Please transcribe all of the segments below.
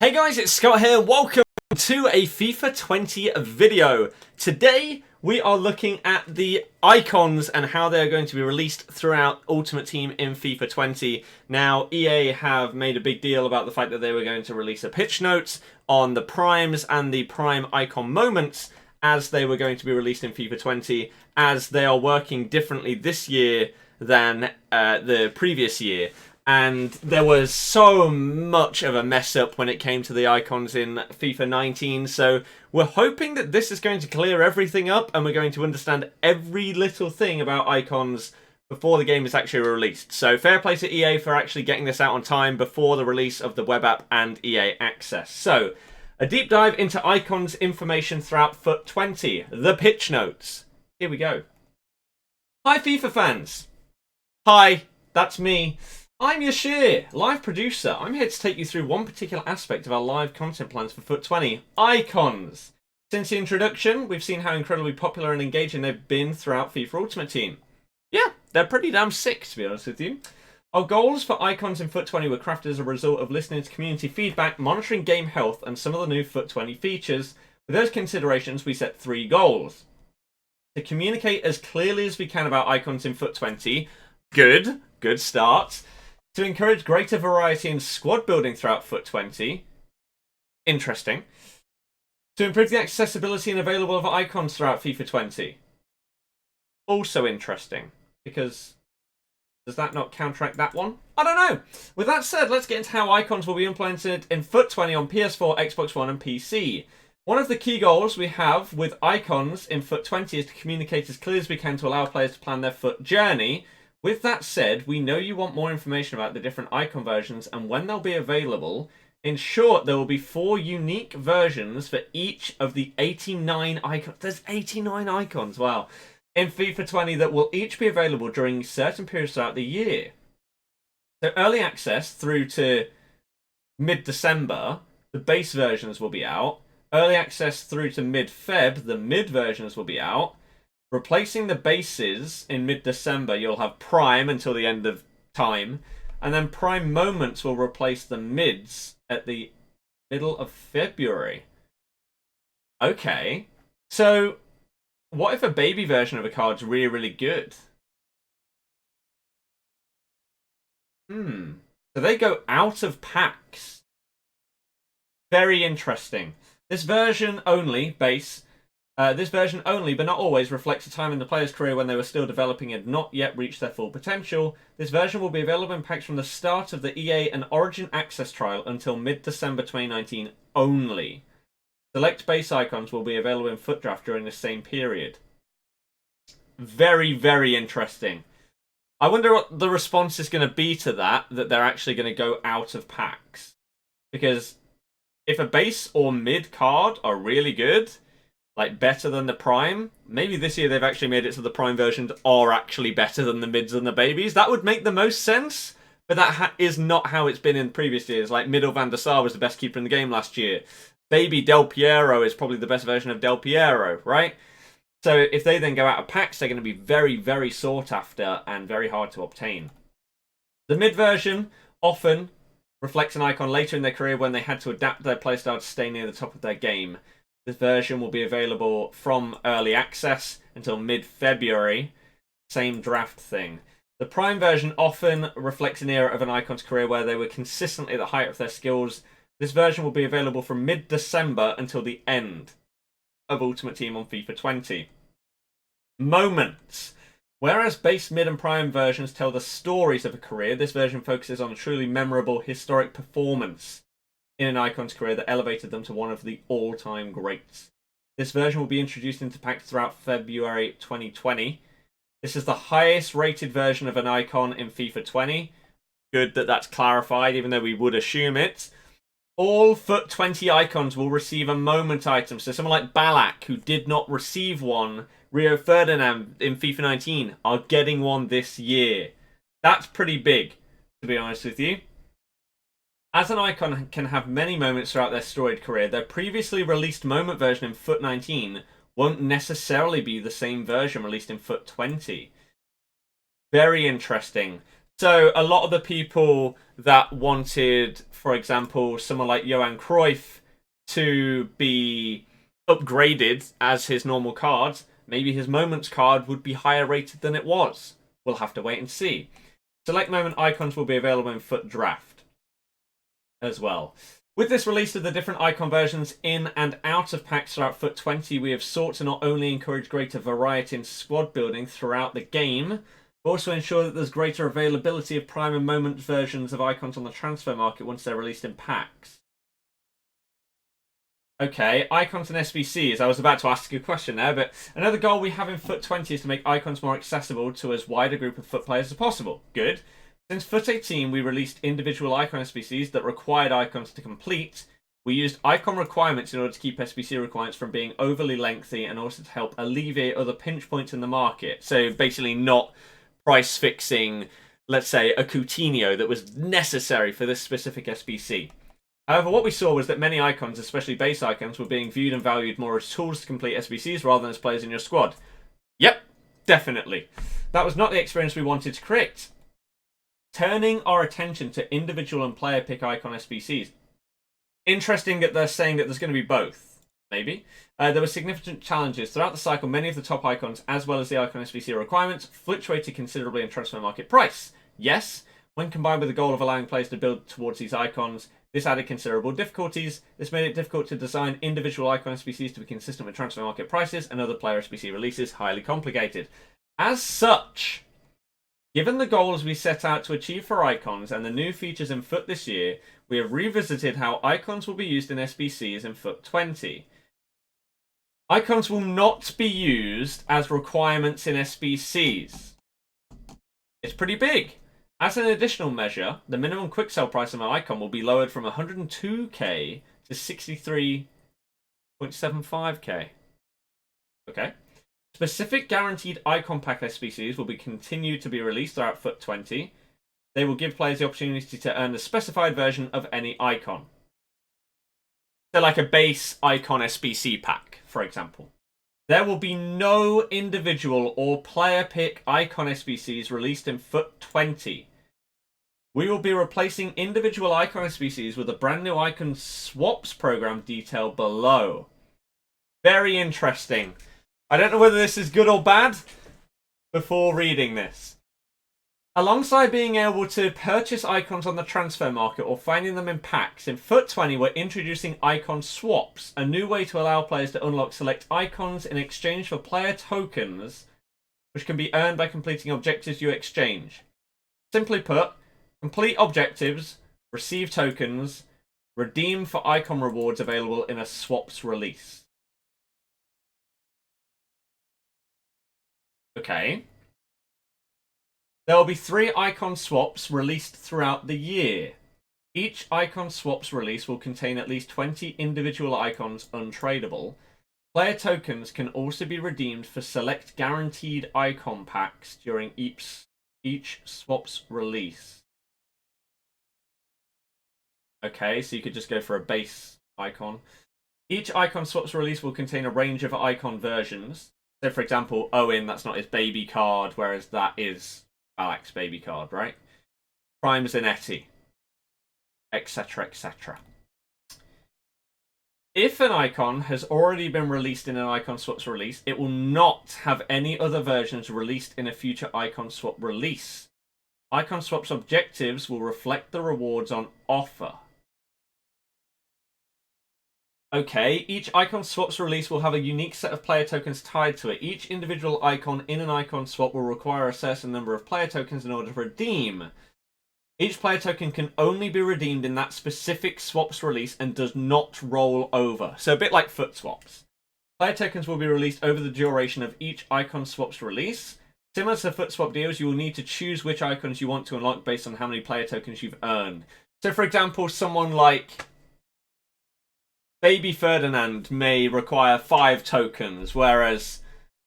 Hey guys, it's Scott here. Welcome to a FIFA 20 video. Today we are looking at the icons and how they're going to be released throughout Ultimate Team in FIFA 20. Now, EA have made a big deal about the fact that they were going to release a pitch note on the primes and the prime icon moments as they were going to be released in FIFA 20, as they are working differently this year than the previous year. And there was so much of a mess up when it came to the icons in FIFA 19, so we're hoping that this is going to clear everything up and we're going to understand every little thing about icons before the game is actually released. So fair play to EA for actually getting this out on time before the release of the web app and EA Access. So, a deep dive into icons information throughout FUT 20, the pitch notes. Here we go. Hi FIFA fans! Hi, that's me. I'm Yashir, live producer. I'm here to take you through one particular aspect of our live content plans for FUT 20, icons. Since the introduction, we've seen how incredibly popular and engaging they've been throughout FIFA Ultimate Team. Yeah, they're pretty damn sick, to be honest with you. Our goals for icons in FUT 20 were crafted as a result of listening to community feedback, monitoring game health, and some of the new FUT 20 features. With those considerations, we set 3 goals. To communicate as clearly as we can about icons in FUT 20, good start. To encourage greater variety in squad building throughout FUT 20. Interesting. To improve the accessibility and available of icons throughout FIFA 20. Also interesting. Because does that not counteract that one? I don't know. With that said, let's get into how icons will be implemented in FUT 20 on PS4, Xbox One and PC. One of the key goals we have with icons in FUT 20 is to communicate as clearly as we can to allow players to plan their FUT journey. With that said, we know you want more information about the different icon versions and when they'll be available. In short, there will be 4 unique versions for each of the 89 icons. There's 89 icons, wow. In FIFA 20 that will each be available during certain periods throughout the year. So early access through to mid-December, the base versions will be out. Early access through to mid-Feb, the mid versions will be out. Replacing the bases in mid-December, you'll have Prime until the end of time. And then Prime Moments will replace the mids at the middle of February. Okay. So, what if a baby version of a card's really, really good? So they go out of packs. Very interesting. This version only, base... This version only, but not always, reflects a time in the player's career when they were still developing and not yet reached their full potential. This version will be available in packs from the start of the EA and Origin Access trial until mid-December 2019 only. Select base icons will be available in FUT Draft during the same period. Very, very interesting. I wonder what the response is going to be to that they're actually going to go out of packs. Because if a base or mid card are really good, like better than the Prime, maybe this year they've actually made it so the Prime versions are actually better than the mids and the babies. That would make the most sense, but that is not how it's been in previous years. Like Middle Van der Sar was the best keeper in the game last year. Baby Del Piero is probably the best version of Del Piero, right? So if they then go out of packs, they're going to be very, very sought after and very hard to obtain. The mid version often reflects an icon later in their career when they had to adapt their playstyle to stay near the top of their game. This version will be available from early access until mid-February. Same draft thing. The Prime version often reflects an era of an icon's career where they were consistently at the height of their skills. This version will be available from mid-December until the end of Ultimate Team on FIFA 20. Moments. Whereas base, mid and prime versions tell the stories of a career, this version focuses on a truly memorable historic performance in an icon's career that elevated them to one of the all-time greats. This version will be introduced into packs throughout February 2020. This is the highest rated version of an icon in FIFA 20. Good that that's clarified, even though we would assume it. All FUT 20 icons will receive a moment item. So someone like Ballack, who did not receive one, Rio Ferdinand in FIFA 19, are getting one this year. That's pretty big, to be honest with you. As an icon can have many moments throughout their storied career, their previously released moment version in FUT 19 won't necessarily be the same version released in FUT 20. Very interesting. So a lot of the people that wanted, for example, someone like Johan Cruyff to be upgraded as his normal card, maybe his Moments card would be higher rated than it was. We'll have to wait and see. Select Moment icons will be available in FUT Draft as well. With this release of the different icon versions in and out of packs throughout FUT 20, we have sought to not only encourage greater variety in squad building throughout the game, but also ensure that there's greater availability of Prime and Moment versions of icons on the transfer market once they're released in packs. Okay, Icons and SBCs. I was about to ask a question there, but another goal we have in FUT 20 is to make icons more accessible to as wide a group of FUT players as possible. Good. Since FUT 18, we released individual Icon SBCs that required icons to complete. We used icon requirements in order to keep SBC requirements from being overly lengthy and also to help alleviate other pinch points in the market. So basically not price fixing, let's say, a Coutinho that was necessary for this specific SBC. However, what we saw was that many icons, especially base icons, were being viewed and valued more as tools to complete SBCs rather than as players in your squad. Yep, definitely. That was not the experience we wanted to create. Turning our attention to individual and player pick icon SBCs. Interesting that they're saying that there's going to be both, maybe. There were significant challenges. Throughout the cycle, many of the top icons, as well as the icon SBC requirements, fluctuated considerably in transfer market price. Yes, when combined with the goal of allowing players to build towards these icons, this added considerable difficulties. This made it difficult to design individual icon SBCs to be consistent with transfer market prices and other player SBC releases, highly complicated. As such, given the goals we set out to achieve for icons and the new features in FUT this year, we have revisited how icons will be used in SBCs in FUT 20. Icons will not be used as requirements in SBCs. It's pretty big. As an additional measure, the minimum quick sell price of an icon will be lowered from 102k to 63.75k. Okay. Specific guaranteed icon pack SBCs will be continued to be released throughout FUT 20. They will give players the opportunity to earn the specified version of any icon. So like a base icon SBC pack, for example. There will be no individual or player pick icon SBCs released in FUT 20. We will be replacing individual icon SBCs with a brand new Icon SWAPS program detailed below. Very interesting. I don't know whether this is good or bad before reading this. Alongside being able to purchase icons on the transfer market or finding them in packs, in FUT 20 we're introducing Icon SWAPS, a new way to allow players to unlock select icons in exchange for player tokens, which can be earned by completing objectives you exchange. Simply put, complete objectives, receive tokens, redeem for icon rewards available in a SWAPS release. Okay. There will be 3 icon swaps released throughout the year. Each icon swaps release will contain at least 20 individual icons untradeable. Player tokens can also be redeemed for select guaranteed icon packs during each swaps release. Okay, so you could just go for a base icon. Each icon swaps release will contain a range of icon versions. So for example, Owen, that's not his baby card, whereas that is Alex's baby card, right? Prime Zanetti, etc, etc. If an icon has already been released in an icon swaps release, it will not have any other versions released in a future icon swap release. Icon swaps objectives will reflect the rewards on offer. Okay, each icon swaps release will have a unique set of player tokens tied to it. Each individual icon in an icon swap will require a certain number of player tokens in order to redeem. Each player token can only be redeemed in that specific swaps release and does not roll over. So a bit like FUT swaps. Player tokens will be released over the duration of each icon swaps release. Similar to FUT swap deals, you will need to choose which icons you want to unlock based on how many player tokens you've earned. So for example, someone like Baby Ferdinand may require 5 tokens, whereas,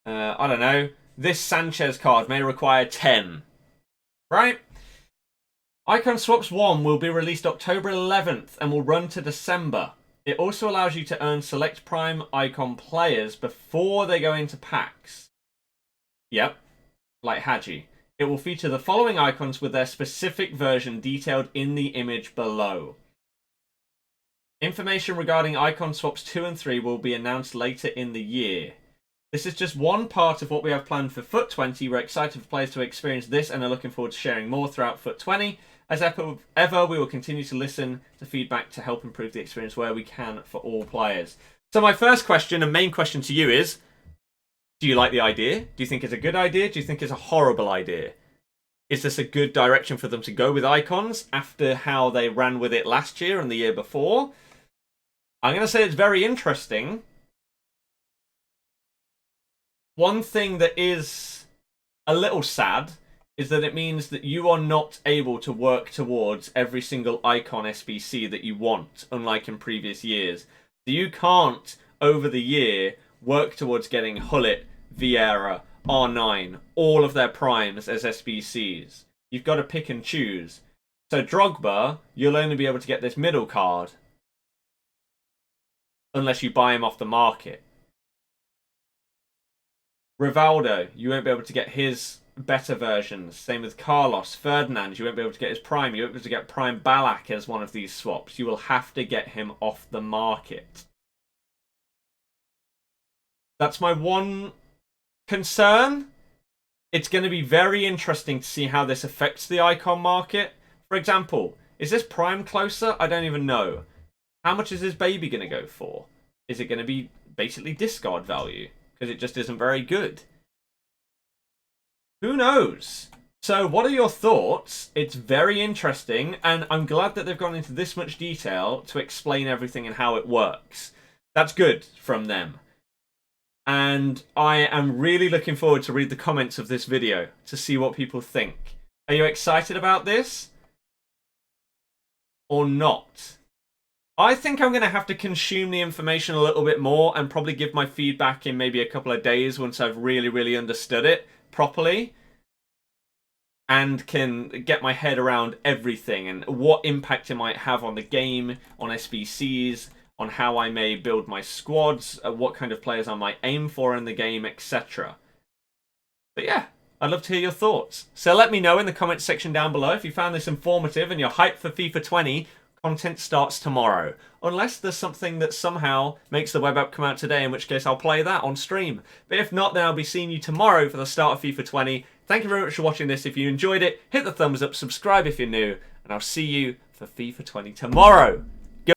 I don't know, this Sanchez card may require 10. Right? Icon Swaps 1 will be released October 11th and will run to December. It also allows you to earn select Prime Icon players before they go into packs. Yep, like Hadji. It will feature the following icons with their specific version detailed in the image below. Information regarding Icon Swaps 2 and 3 will be announced later in the year. This is just one part of what we have planned for FUT 20. We're excited for players to experience this and are looking forward to sharing more throughout FUT 20. As ever, we will continue to listen to feedback to help improve the experience where we can for all players. So my first question and main question to you is, do you like the idea? Do you think it's a good idea? Do you think it's a horrible idea? Is this a good direction for them to go with icons after how they ran with it last year and the year before? I'm going to say it's very interesting. One thing that is a little sad is that it means that you are not able to work towards every single Icon SBC that you want, unlike in previous years. So you can't, over the year, work towards getting Hullet, Vieira, R9, all of their primes as SBCs. You've got to pick and choose. So Drogba, you'll only be able to get this middle card unless you buy him off the market. Rivaldo, you won't be able to get his better versions. Same with Carlos. Ferdinand, you won't be able to get his prime. You won't be able to get prime Ballack as one of these swaps. You will have to get him off the market. That's my one concern. It's going to be very interesting to see how this affects the icon market. For example, is this prime closer? I don't even know. How much is this baby going to go for? Is it going to be basically discard value? Because it just isn't very good. Who knows? So what are your thoughts? It's very interesting, and I'm glad that they've gone into this much detail to explain everything and how it works. That's good from them. And I am really looking forward to read the comments of this video to see what people think. Are you excited about this? Or not? I think I'm going to have to consume the information a little bit more and probably give my feedback in maybe a couple of days once I've really understood it properly and can get my head around everything and what impact it might have on the game, on SBCs, on how I may build my squads, what kind of players I might aim for in the game, etc. But yeah, I'd love to hear your thoughts. So let me know in the comments section down below if you found this informative and you're hyped for FIFA 20. Content starts tomorrow. Unless there's something that somehow makes the web app come out today, in which case I'll play that on stream. But if not, then I'll be seeing you tomorrow for the start of FIFA 20. Thank you very much for watching this. If you enjoyed it, hit the thumbs up, subscribe if you're new, and I'll see you for FIFA 20 tomorrow.